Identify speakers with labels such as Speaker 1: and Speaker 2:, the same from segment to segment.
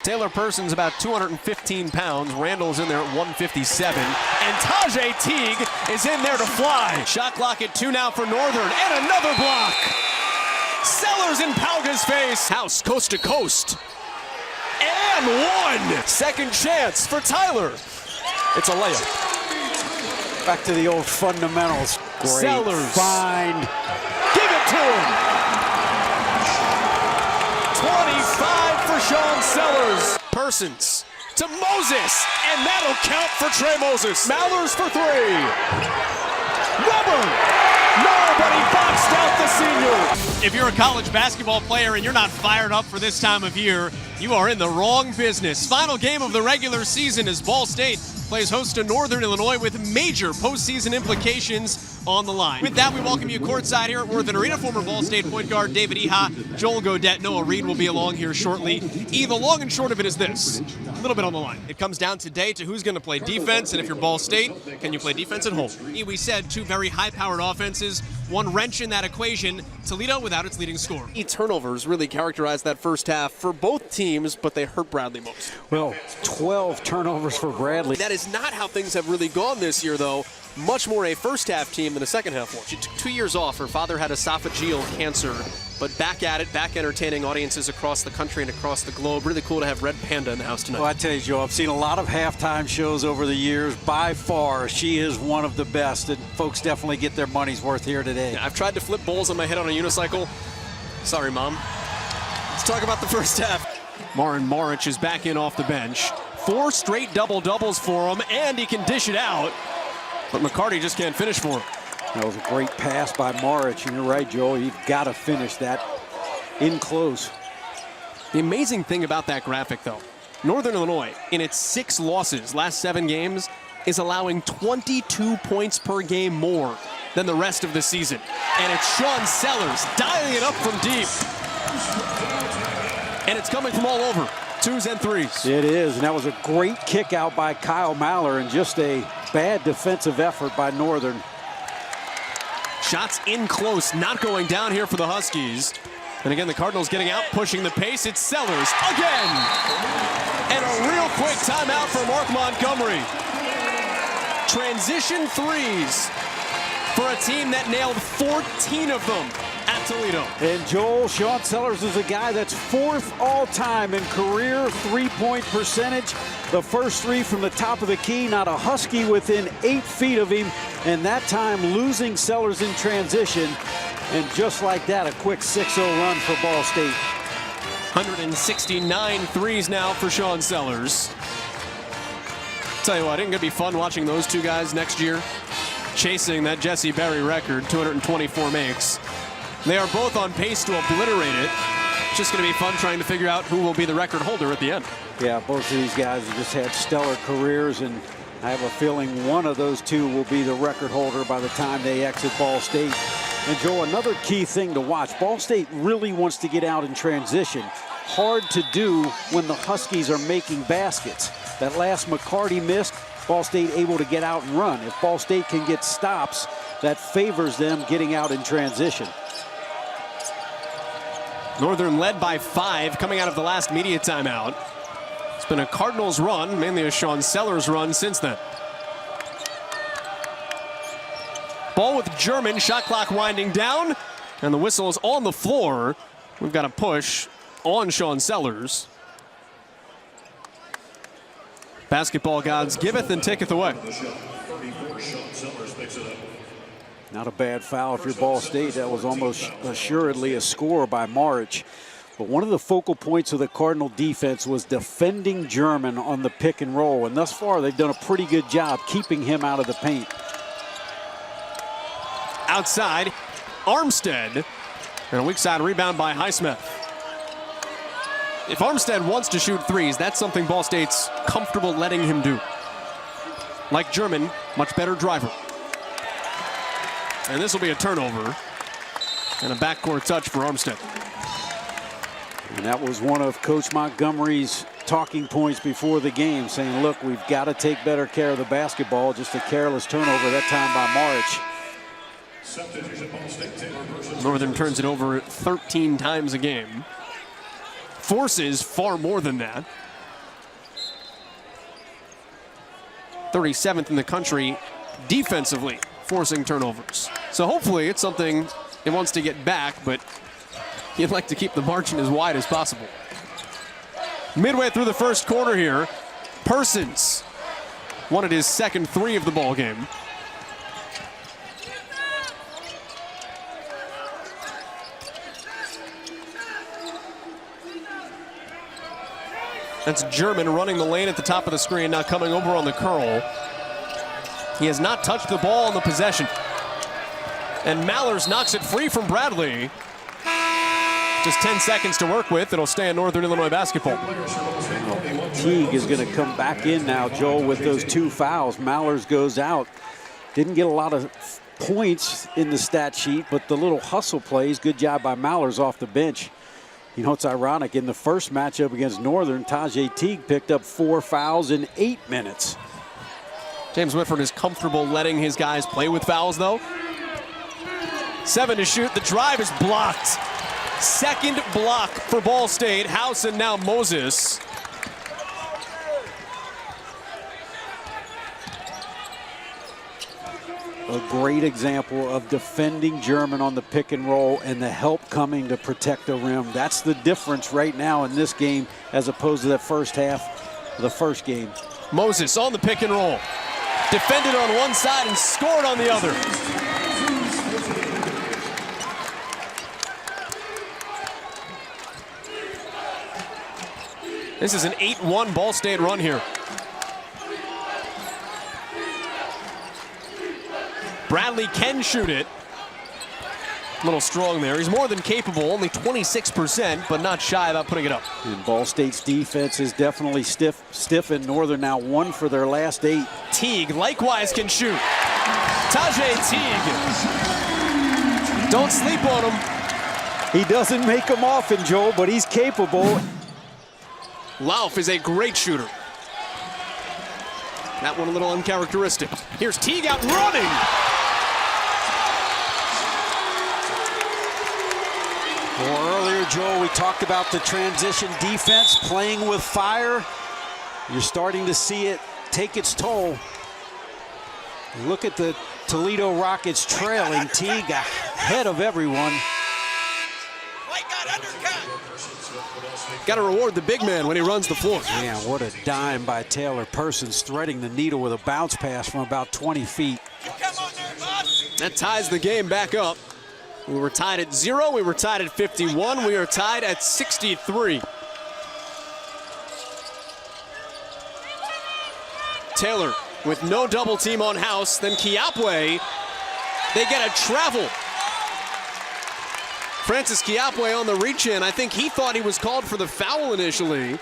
Speaker 1: Taylor Person's about 215 pounds. Randall's in there at 157. And Tajay Teague is in there to fly. Shot clock at 2 now for Northern. And another block. Sellers in Pauga's face. House coast to coast. And one. Second chance for Tyler. It's a layup.
Speaker 2: Back to the old fundamentals. Great
Speaker 1: Sellers.
Speaker 2: Find.
Speaker 1: Give it to him. 25 for Sean Sellers. Persons to Moses. And that'll count for Trey Moses. Mallers for 3. Rubber. Nobody boxed out the senior.
Speaker 3: If you're a college basketball player and you're not fired up for this time of year, you are in the wrong business. Final game of the regular season as Ball State plays host to Northern Illinois with major postseason implications on the line. With that, we welcome you courtside here at Worthen Arena. Former Ball State point guard David Iha, Joel Godett, Noah Reed will be along here shortly. The long and short of it is this. A little bit on the line. It comes down today to who's going to play defense, and if you're Ball State, can you play defense at home? We said 2 very high-powered offenses, one wrench in that equation, Toledo without its leading scorer.
Speaker 1: Turnovers really characterized that first half for both teams, but they hurt Bradley most.
Speaker 2: Well, 12 turnovers for Bradley.
Speaker 1: That is not how things have really gone this year, though. Much more a first-half team than a second-half one. She took 2 years off. Her father had esophageal cancer, but back at it, back entertaining audiences across the country and across the globe. Really cool to have Red Panda in the house tonight.
Speaker 2: Well, I tell you, Joe, I've seen a lot of halftime shows over the years. By far, she is one of the best, and folks definitely get their money's worth here today.
Speaker 1: Yeah, I've tried to flip bowls on my head on a unicycle. Sorry, Mom. Let's talk about the first half. Marin Maric is back in off the bench. 4 straight double-doubles for him, and he can dish it out. But McCarty just can't finish for him.
Speaker 2: That was a great pass by Maric, and you're right, Joel. You've got to finish that in close.
Speaker 1: The amazing thing about that graphic, though, Northern Illinois, in its 6 losses, last 7 games, is allowing 22 points per game more than the rest of the season. And it's Sean Sellers dialing it up from deep. And it's coming from all over. 2s and 3s.
Speaker 2: It is, and that was a great kick out by Kyle Maller and just a bad defensive effort by Northern.
Speaker 1: Shots in close, not going down here for the Huskies. And again, the Cardinals getting out, pushing the pace. It's Sellers again. And a real quick timeout for Mark Montgomery. Transition 3s for a team that nailed 14 of them at Toledo.
Speaker 2: And Joel, Sean Sellers is a guy that's 4th all-time in career three-point percentage. The first 3 from the top of the key, not a Husky within 8 feet of him, and that time losing Sellers in transition. And just like that, a quick 6-0 run for Ball State.
Speaker 1: 169 threes now for Sean Sellers. Tell you what, it's going to be fun watching those 2 guys next year, chasing that Jesse Berry record, 224 makes. They are both on pace to obliterate it. It's just going to be fun trying to figure out who will be the record holder at the end.
Speaker 2: Yeah, both of these guys have just had stellar careers, and I have a feeling one of those 2 will be the record holder by the time they exit Ball State. And Joe, another key thing to watch, Ball State really wants to get out in transition. Hard to do when the Huskies are making baskets. That last McCarty missed, Ball State able to get out and run. If Ball State can get stops, that favors them getting out in transition.
Speaker 1: Northern led by 5 coming out of the last media timeout. It's been a Cardinals run, mainly a Sean Sellers run since then. Ball with German, shot clock winding down, and the whistle is on the floor. We've got a push on Sean Sellers. Basketball gods giveth and taketh away.
Speaker 2: Not a bad foul if you're Ball State. That was almost assuredly a score by Maric. But one of the focal points of the Cardinal defense was defending German on the pick and roll. And thus far, they've done a pretty good job keeping him out of the paint.
Speaker 1: Outside, Armstead. And a weak side rebound by Highsmith. If Armstead wants to shoot 3s, that's something Ball State's comfortable letting him do. Like German, much better driver. And this will be a turnover and a backcourt touch for Armstead.
Speaker 2: And that was one of Coach Montgomery's talking points before the game, saying, look, we've got to take better care of the basketball. Just a careless turnover that time by Maric.
Speaker 1: Northern turns it over 13 times a game. Forces far more than that. 37th in the country defensively, forcing turnovers. So hopefully it's something it wants to get back, but you'd like to keep the margin as wide as possible. Midway through the first quarter here, Persons wanted his second three of the ball game. That's German running the lane at the top of the screen, now coming over on the curl. He has not touched the ball on the possession. And Mallers knocks it free from Bradley. Just 10 seconds to work with. It'll stay in Northern Illinois basketball.
Speaker 2: Teague is going to come back in now, Joel, with those two fouls. Mallers goes out. Didn't get a lot of points in the stat sheet, but the little hustle plays, good job by Mallers off the bench. You know, it's ironic. In the first matchup against Northern, Tajay Teague picked up 4 fouls in 8 minutes.
Speaker 1: James Whitford is comfortable letting his guys play with fouls, though. 7 to shoot. The drive is blocked. Second block for Ball State. House and now Moses.
Speaker 2: A great example of defending German on the pick and roll and the help coming to protect the rim. That's the difference right now in this game as opposed to the first half of the first game.
Speaker 1: Moses on the pick and roll. Defended on one side and scored on the other. This is an 8-1 Ball State run here. Bradley can shoot it. A little strong there. He's more than capable, only 26%, but not shy about putting it up.
Speaker 2: And Ball State's defense is definitely stiff in Northern now, 1 for their last 8.
Speaker 1: Teague likewise can shoot. Tajay Teague. Don't sleep on him.
Speaker 2: He doesn't make them often, Joel, but he's capable.
Speaker 1: Lauf is a great shooter. That one a little uncharacteristic. Here's Teague out running.
Speaker 2: Well, earlier, Joel, we talked about the transition defense, playing with fire. You're starting to see it take its toll. Look at the Toledo Rockets trailing. Teague ahead of everyone.
Speaker 1: Got to reward the big man when he runs the floor.
Speaker 2: Man, what a dime by Taylor Persons, threading the needle with a bounce pass from about 20 feet.
Speaker 1: That ties the game back up. We were tied at 0. We were tied at 51. We are tied at 63. Taylor with no double team on House. Then Kiapwe. They get a travel. Francis Kiapwe on the reach-in. I think he thought he was called for the foul initially.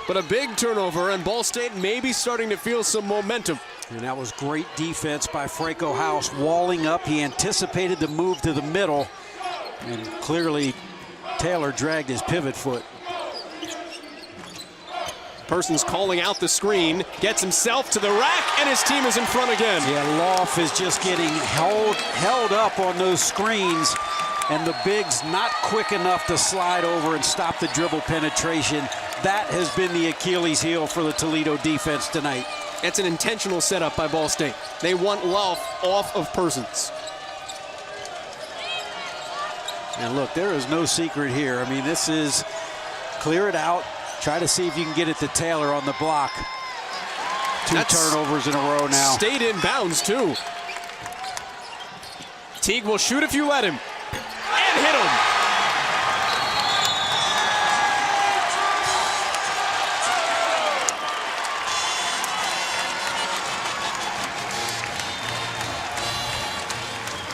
Speaker 1: But a big turnover, and Ball State may be starting to feel some momentum.
Speaker 2: And that was great defense by Franco House, walling up. He anticipated the move to the middle, and clearly Taylor dragged his pivot foot.
Speaker 1: Persons calling out the screen, gets himself to the rack, and his team is in front again.
Speaker 2: Yeah, Lauf is just getting held up on those screens, and the big's not quick enough to slide over and stop the dribble penetration. That has been the Achilles heel for the Toledo defense tonight.
Speaker 1: It's an intentional setup by Ball State. They want Lauf off of Persons.
Speaker 2: And look, there is no secret here. I mean, this is clear it out. Try to see if you can get it to Taylor on the block. That's turnovers in a row now.
Speaker 1: Stayed in bounds, too. Teague will shoot if you let him. And hit him.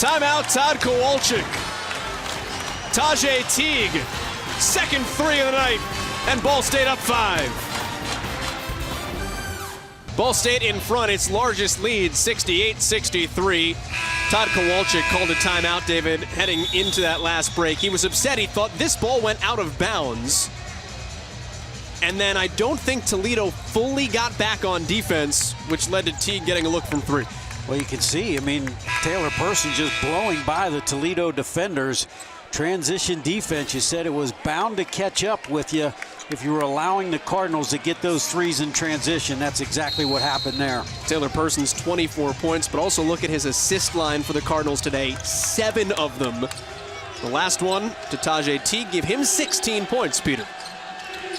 Speaker 1: Timeout, Todd Kowalczyk. Tajay Teague, second three of the night, and Ball State up 5. Ball State in front, its largest lead, 68-63. Todd Kowalczyk called a timeout, David, heading into that last break. He was upset. He thought this ball went out of bounds. And then I don't think Toledo fully got back on defense, which led to Teague getting a look from 3.
Speaker 2: Well, you can see, I mean, Taylor Persons just blowing by the Toledo defenders. transition defense. You said it was bound to catch up with you if you were allowing the Cardinals to get those threes in transition. That's exactly what happened there.
Speaker 1: Taylor Persons, 24 points, but also look at his assist line for the Cardinals today. 7 of them. The last one to Tajay Teague gave him 16 points, Peter.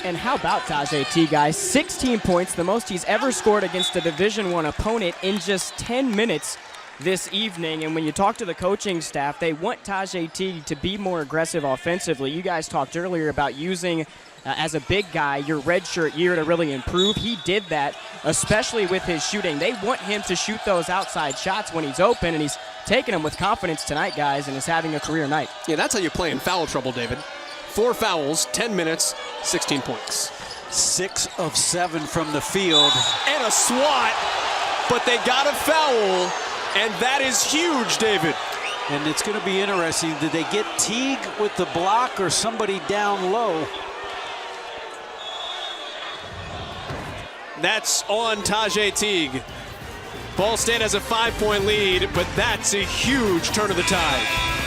Speaker 4: And how about Tajay Teague, guys? 16 points, the most he's ever scored against a Division I opponent in just 10 minutes this evening. And when you talk to the coaching staff, they want Tajay Teague to be more aggressive offensively. You guys talked earlier about using, as a big guy, your redshirt year to really improve. He did that, especially with his shooting. They want him to shoot those outside shots when he's open, and he's taking them with confidence tonight, guys, and is having a career night.
Speaker 1: Yeah, that's how you play in foul trouble, David. 4 fouls, 10 minutes, 16 points.
Speaker 2: 6 of 7 from the field.
Speaker 1: And a swat, but they got a foul, and that is huge, David.
Speaker 2: And it's going to be interesting. Did they get Teague with the block or somebody down low?
Speaker 1: That's on Tajay Teague. Ball State has a 5-point lead, but that's a huge turn of the tide.